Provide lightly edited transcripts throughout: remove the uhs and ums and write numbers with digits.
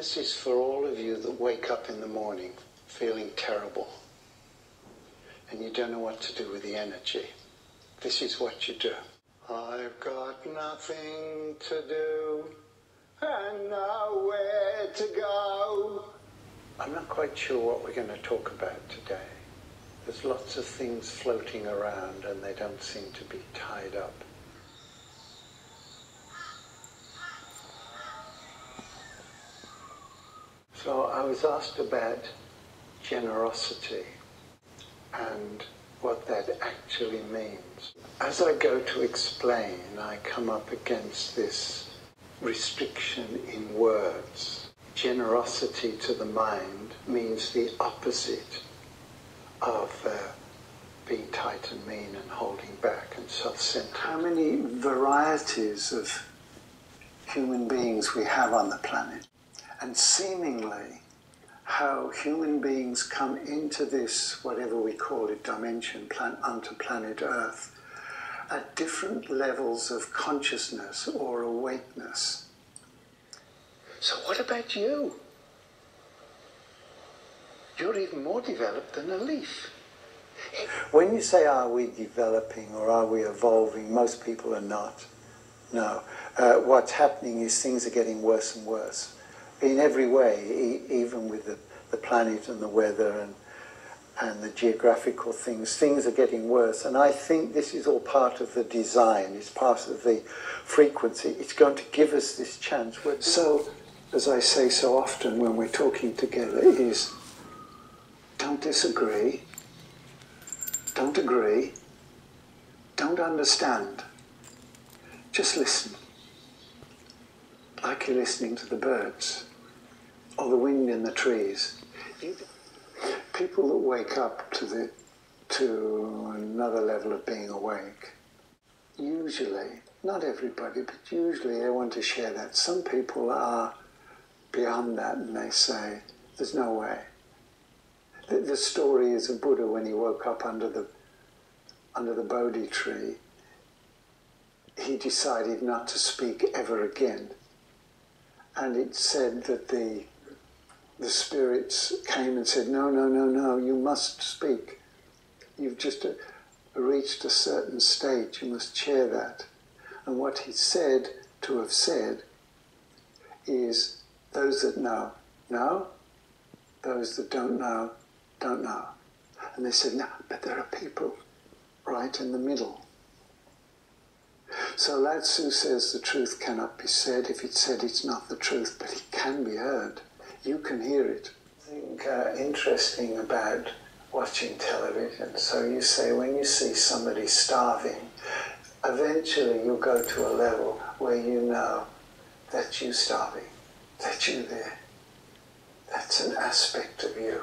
This is for all of you that wake up in the morning feeling terrible and you don't know what to do with the energy. This is what you do. I've got nothing to do and nowhere to go. I'm not quite sure what we're going to talk about today. There's lots of things floating around and they don't seem to be tied up. So I was asked about generosity and what that actually means. As I go to explain, I come up against this restriction in words. Generosity to the mind means the opposite of being tight and mean and holding back and self-centered. How many varieties of human beings we have on the planet? And seemingly, how human beings come into this, whatever we call it, dimension, onto planet Earth, at different levels of consciousness or awakeness. So what about you? You're even more developed than a leaf. When you say, are we developing or are we evolving, most people are not. No. What's happening is things are getting worse and worse. In every way, even with the planet and the weather and the geographical things are getting worse. And I think this is all part of the design, it's part of the frequency. It's going to give us this chance. So, as I say so often when we're talking together, is don't disagree, don't agree, don't understand. Just listen. Like you're listening to the birds. Or the wind in the trees. People that wake up to another level of being awake, usually, not everybody, but usually they want to share that. Some people are beyond that and they say, there's no way. The story is of Buddha when he woke up under the Bodhi tree. He decided not to speak ever again. And it said that the spirits came and said, no, you must speak. You've just reached a certain state, you must share that. And what he said to have said is, those that know, know. Those that don't know, don't know. And they said, no, but there are people right in the middle. So Lao Tzu says the truth cannot be said. If it's said, it's not the truth, but it can be heard. You can hear it. I think interesting about watching television. So you say when you see somebody starving, eventually you'll go to a level where you know that you're starving, that you're there. That's an aspect of you.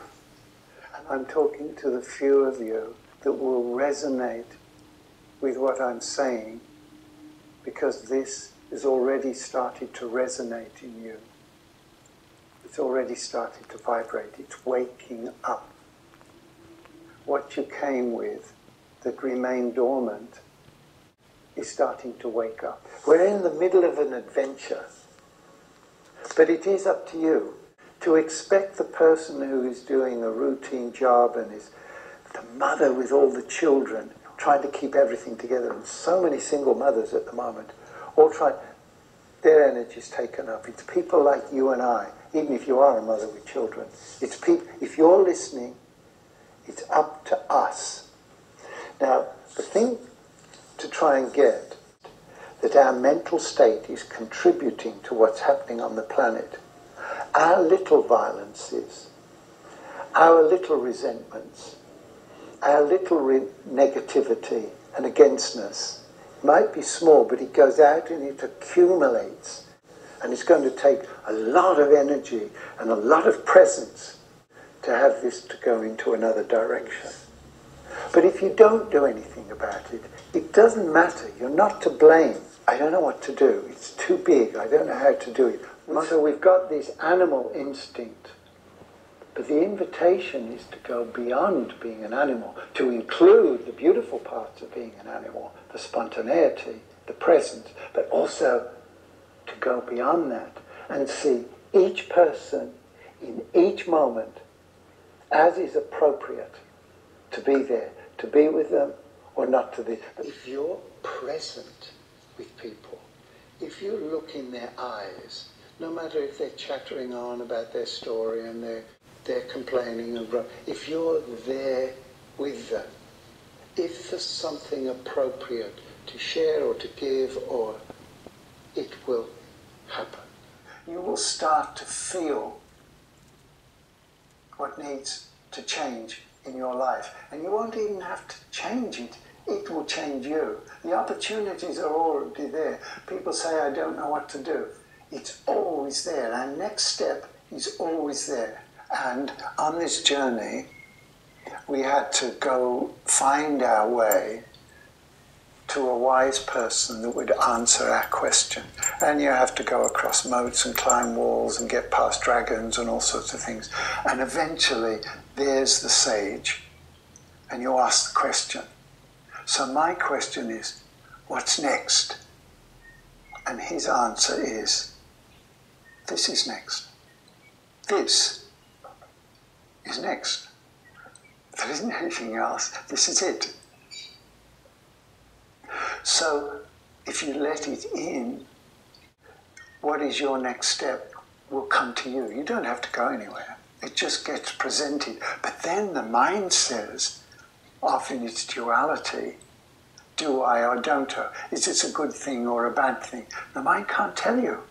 And I'm talking to the few of you that will resonate with what I'm saying, because this has already started to resonate in you. It's already started to vibrate. It's waking up. What you came with that remained dormant is starting to wake up. We're in the middle of an adventure, but it is up to you to expect the person who is doing a routine job and is the mother with all the children, trying to keep everything together, and so many single mothers at the moment, all trying, their energy is taken up. It's people like you and I, even if you are a mother with children. It's people, if you're listening, it's up to us. Now, the thing to try and get, that our mental state is contributing to what's happening on the planet. Our little violences, our little resentments, our little negativity and againstness might be small, but it goes out and it accumulates. And it's going to take a lot of energy and a lot of presence to have this to go into another direction. But if you don't do anything about it, it doesn't matter. You're not to blame. I don't know what to do. It's too big. I don't know how to do it. So we've got this animal instinct. But the invitation is to go beyond being an animal, to include the beautiful parts of being an animal, the spontaneity, the presence, but also to go beyond that and see each person in each moment as is appropriate to be there, to be with them or not to be. If you're present with people, if you look in their eyes, no matter if they're chattering on about their story and they're complaining, if you're there with them, if there's something appropriate to share or to give, or it will happen. You will start to feel what needs to change in your life. And you won't even have to change it. It will change you. The opportunities are already there. People say, I don't know what to do. It's always there. Our next step is always there. And on this journey, we had to go find our way to a wise person that would answer our question. And you have to go across moats and climb walls and get past dragons and all sorts of things. And eventually, there's the sage. And you ask the question. So my question is, what's next? And his answer is, this is next. This is next. There isn't anything else. This is it. So, if you let it in, what is your next step will come to you. You don't have to go anywhere. It just gets presented. But then the mind says, often it's duality. Do I or don't I? Is this a good thing or a bad thing? The mind can't tell you.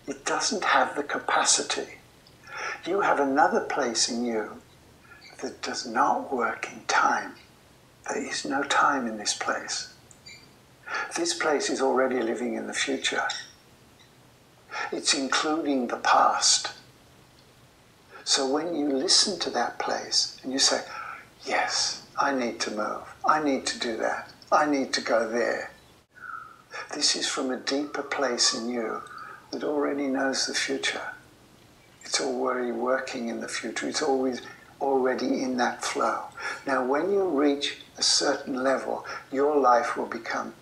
It doesn't have the capacity. You have another place in you that does not work in time. There is no time in this place. This place is already living in the future. It's including the past. So when you listen to that place and you say, yes, I need to move, I need to do that, I need to go there. This is from a deeper place in you that already knows the future. It's already working in the future. It's always already in that flow. Now when you reach a certain level, your life will become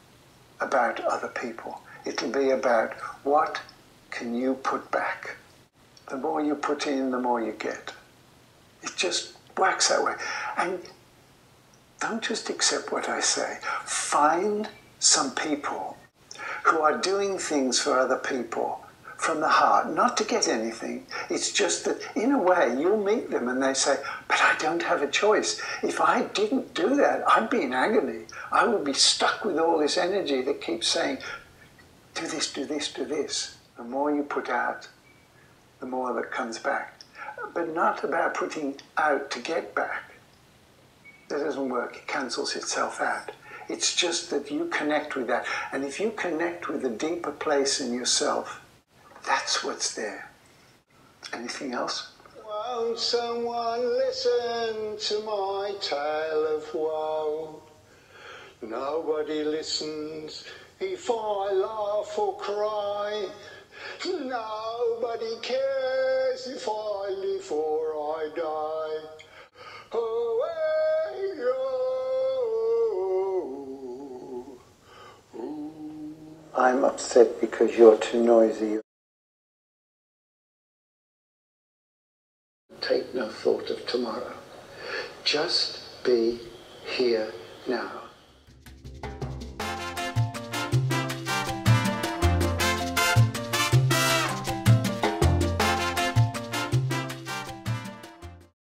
about other people. It'll be about what can you put back. The more you put in, the more you get. It just works that way. And don't just accept what I say. Find some people who are doing things for other people from the heart, not to get anything. It's just that, in a way, you'll meet them and they say, but I don't have a choice. If I didn't do that, I'd be in agony. I would be stuck with all this energy that keeps saying, do this, do this, do this. The more you put out, the more that comes back. But not about putting out to get back. That doesn't work. It cancels itself out. It's just that you connect with that. And if you connect with a deeper place in yourself, that's what's there. Anything else? Won't someone listen to my tale of woe? Nobody listens if I laugh or cry. Nobody cares if I live or I die. Oh, hey, oh. I'm upset because you're too noisy. Take no thought of tomorrow. Just be here now.